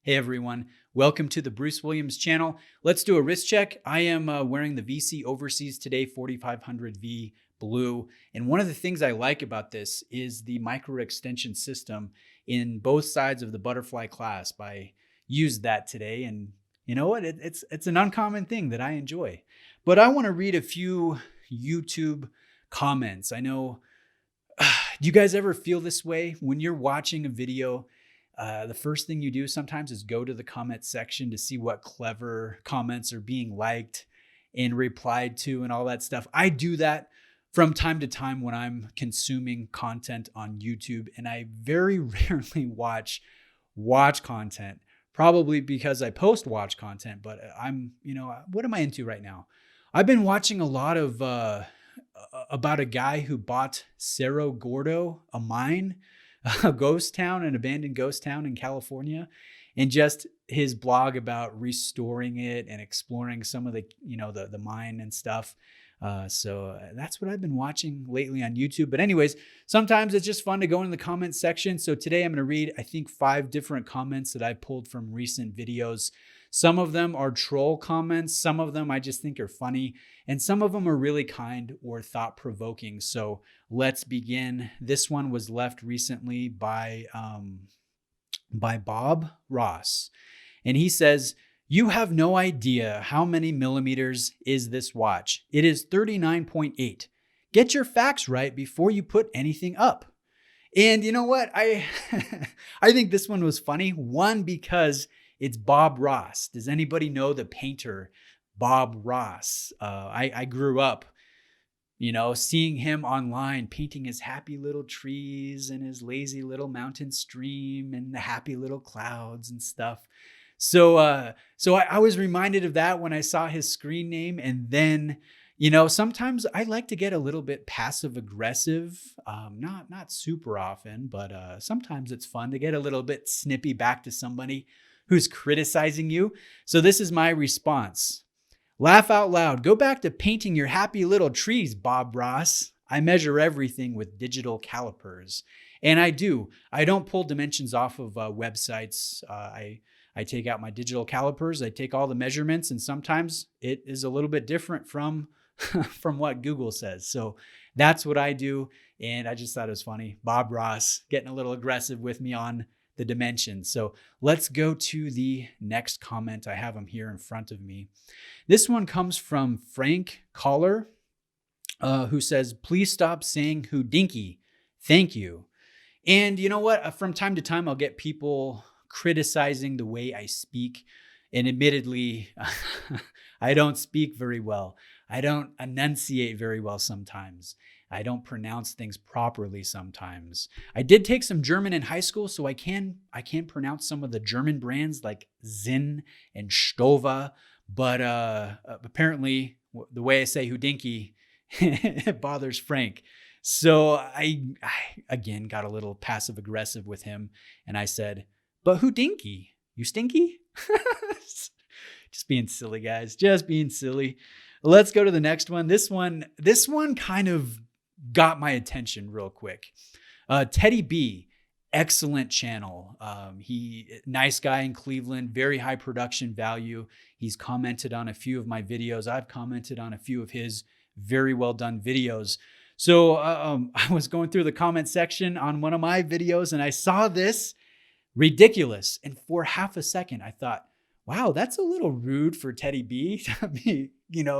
Hey everyone, welcome to the Bruce Williams channel. Let's do a wrist check. I am wearing the VC Overseas Today 4500V blue. And one of the things I like about this is the micro extension system in both sides of the butterfly clasp. I used that today and you know what? It's an uncommon thing that I enjoy. But I want to read a few YouTube comments. I know, do you guys ever feel this way when you're watching a video? The first thing you do sometimes is go to the comment section to see what clever comments are being liked and replied to and all that stuff. I do that from time to time when I'm consuming content on YouTube, and I very rarely watch content, probably because I post watch content, but what am I into right now? I've been watching a lot of about a guy who bought Cerro Gordo, a mine, a ghost town, an abandoned ghost town in California, and just his blog about restoring it and exploring some of the mine and stuff. So that's what I've been watching lately on YouTube. But anyways, sometimes it's just fun to go in the comment section. So today I'm going to read, I think, 5 different comments that I pulled from recent videos. Some of them are troll comments. Some of them I just think are funny. And some of them are really kind or thought-provoking. So let's begin. This one was left recently by Bob Ross. And he says, "You have no idea how many millimeters is this watch. It is 39.8. Get your facts right before you put anything up." And you know what? I think this one was funny. One, because it's Bob Ross. Does anybody know the painter Bob Ross? I grew up, seeing him online painting his happy little trees and his lazy little mountain stream and the happy little clouds and stuff. So I was reminded of that when I saw his screen name. And then, sometimes I like to get a little bit passive aggressive, not super often, but sometimes it's fun to get a little bit snippy back to somebody who's criticizing you. So this is my response. "Laugh out loud. Go back to painting your happy little trees, Bob Ross. I measure everything with digital calipers." And I do. I don't pull dimensions off of websites. I take out my digital calipers. I take all the measurements, and sometimes it is a little bit different from from what Google says. So that's what I do. And I just thought it was funny. Bob Ross getting a little aggressive with me on the dimensions. So let's go to the next comment. I have them here in front of me. This one comes from Frank Collar, who says, "Please stop saying Houdinki. Thank you." And you know what? From time to time, I'll get people criticizing the way I speak. And admittedly, I don't speak very well. I don't enunciate very well sometimes. I don't pronounce things properly sometimes. I did take some German in high school, so I can pronounce some of the German brands like Zinn and Stova, but apparently the way I say Houdinki it bothers Frank. So I again got a little passive aggressive with him, and I said, "But Houdinki, you stinky?" Just being silly, guys. Just being silly. Let's go to the next one. This one kind of got my attention real quick. Teddy B, excellent channel. He nice guy in Cleveland, very high production value. He's commented on a few of my videos. I've commented on a few of his very well done videos. So I was going through the comment section on one of my videos and I saw this ridiculous. And for half a second, I thought, wow, that's a little rude for Teddy B to be,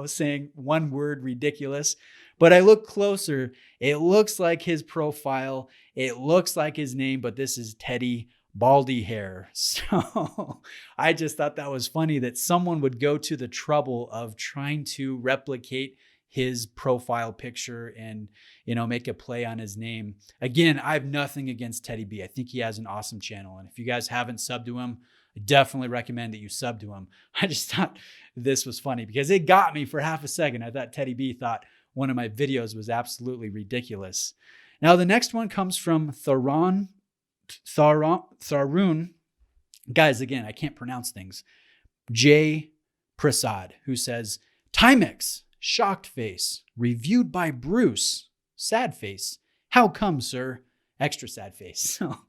saying one word, ridiculous. But I look closer. It looks like his profile. It looks like his name, but this is Teddy Baldy Hair. So I just thought that was funny that someone would go to the trouble of trying to replicate his profile picture and, make a play on his name. Again, I have nothing against Teddy B. I think he has an awesome channel. And if you guys haven't subbed to him, I definitely recommend that you sub to him. I just thought this was funny because it got me for half a second. I thought Teddy B thought one of my videos was absolutely ridiculous. Now, the next one comes from Tharun. Guys, again, I can't pronounce things. J. Prasad, who says, "Timex, shocked face, reviewed by Bruce, sad face. How come, sir?" Extra sad face. So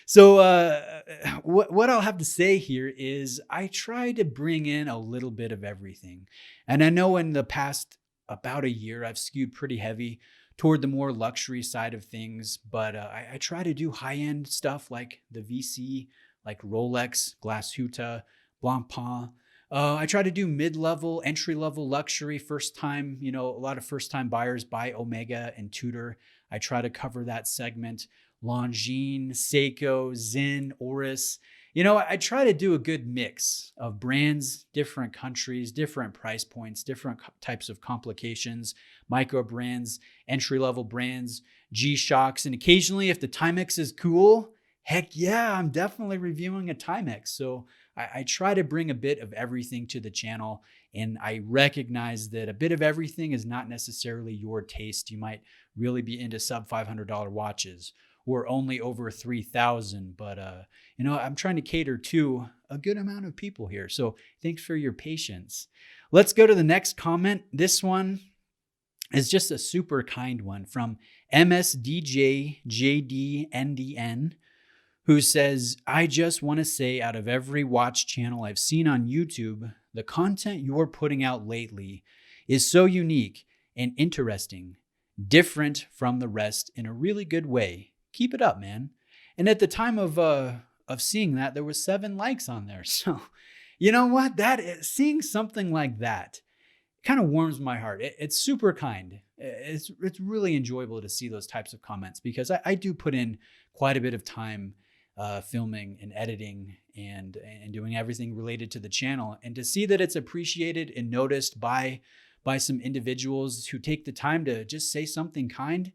So, what I'll have to say here is I try to bring in a little bit of everything. And I know in the past about a year, I've skewed pretty heavy toward the more luxury side of things, but I try to do high end stuff like the VC, like Rolex, Glass Huta, Blancpain. I try to do mid level, entry level luxury, first time, a lot of first time buyers buy Omega and Tudor. I try to cover that segment. Longines, Seiko, Zinn, Oris. I try to do a good mix of brands, different countries, different price points, different types of complications, micro brands, entry level brands, G-Shocks. And occasionally, if the Timex is cool, heck yeah, I'm definitely reviewing a Timex. So I try to bring a bit of everything to the channel. And I recognize that a bit of everything is not necessarily your taste. You might really be into sub $500 watches or only over 3,000. But, I'm trying to cater to a good amount of people here. So thanks for your patience. Let's go to the next comment. This one is just a super kind one from MSDJJDNDN, who says, I just want to say out of every watch channel I've seen on YouTube, the content you're putting out lately is so unique and interesting, different from the rest in a really good way. Keep it up, man. And at the time of seeing that, there was 7 likes on there. So, you know what? Seeing something like that kind of warms my heart. It's super kind. It's really enjoyable to see those types of comments because I do put in quite a bit of time filming and editing and doing everything related to the channel. And to see that it's appreciated and noticed by some individuals who take the time to just say something kind,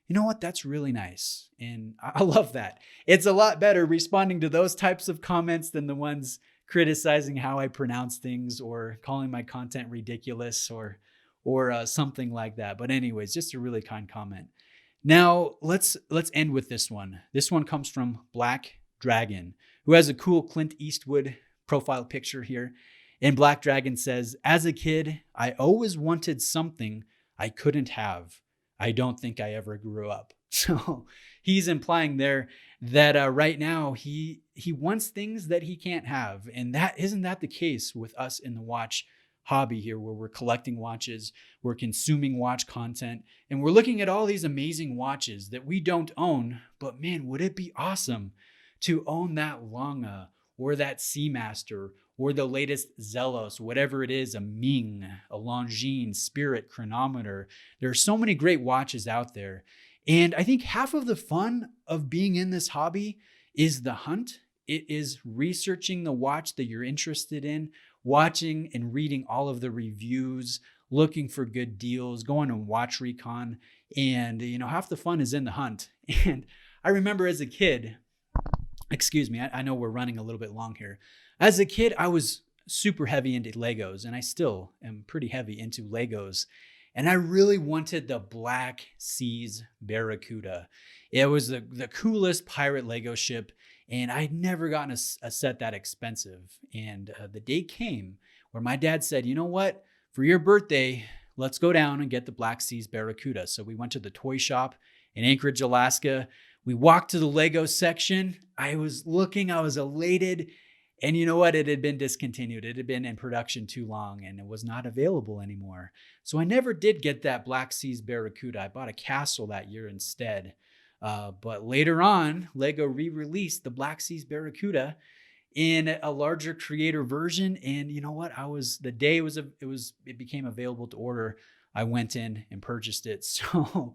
you know what? That's really nice. And I love that. It's a lot better responding to those types of comments than the ones criticizing how I pronounce things or calling my content ridiculous or something like that. But anyways, just a really kind comment. Now, let's end with this one. This one comes from Black Dragon, who has a cool Clint Eastwood profile picture here. And Black Dragon says, as a kid, I always wanted something I couldn't have. I don't think I ever grew up. So he's implying there that right now he wants things that he can't have. And isn't that the case with us in the watch hobby here, where we're collecting watches, we're consuming watch content, and we're looking at all these amazing watches that we don't own. But man, would it be awesome to own that Lange or that Seamaster or the latest Zelos, whatever it is, a Ming, a Longines, Spirit, Chronometer. There are so many great watches out there. And I think half of the fun of being in this hobby is the hunt. It is researching the watch that you're interested in, watching and reading all of the reviews, looking for good deals, going on Watch Recon. And, half the fun is in the hunt. And I remember as a kid, excuse me, I know we're running a little bit long here. As a kid, I was super heavy into Legos, and I still am pretty heavy into Legos. And I really wanted the Black Seas Barracuda. It was the coolest pirate Lego ship, and I'd never gotten a set that expensive. And the day came where my dad said, you know what? For your birthday, let's go down and get the Black Seas Barracuda. So we went to the toy shop in Anchorage, Alaska. We walked to the Lego section. I was elated. And you know what? It had been discontinued. It had been in production too long and it was not available anymore. So I never did get that Black Seas Barracuda. I bought a Castle that year instead. But later on, Lego re-released the Black Seas Barracuda in a larger creator version. And you know what? The day it became available to order, I went in and purchased it. So,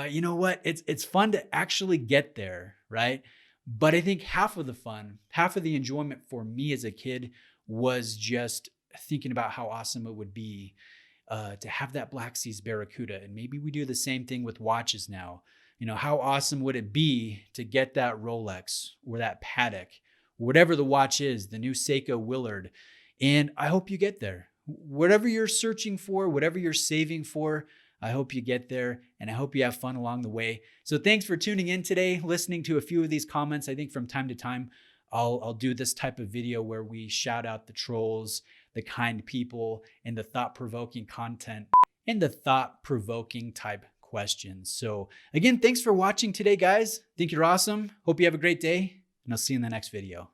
you know what? It's fun to actually get there, right? But I think half of the enjoyment for me as a kid was just thinking about how awesome it would be to have that Black Seas Barracuda. And maybe we do the same thing with watches now. How awesome would it be to get that Rolex or that Patek, whatever the watch is, the new Seiko Willard. And I hope you get there. Whatever you're searching for, whatever you're saving for, I hope you get there, and I hope you have fun along the way. So thanks for tuning in today, listening to a few of these comments. I think from time to time, I'll do this type of video where we shout out the trolls, the kind people, and the thought-provoking content, and the thought-provoking type questions. So again, thanks for watching today, guys. Think you're awesome. Hope you have a great day. and I'll see you in the next video.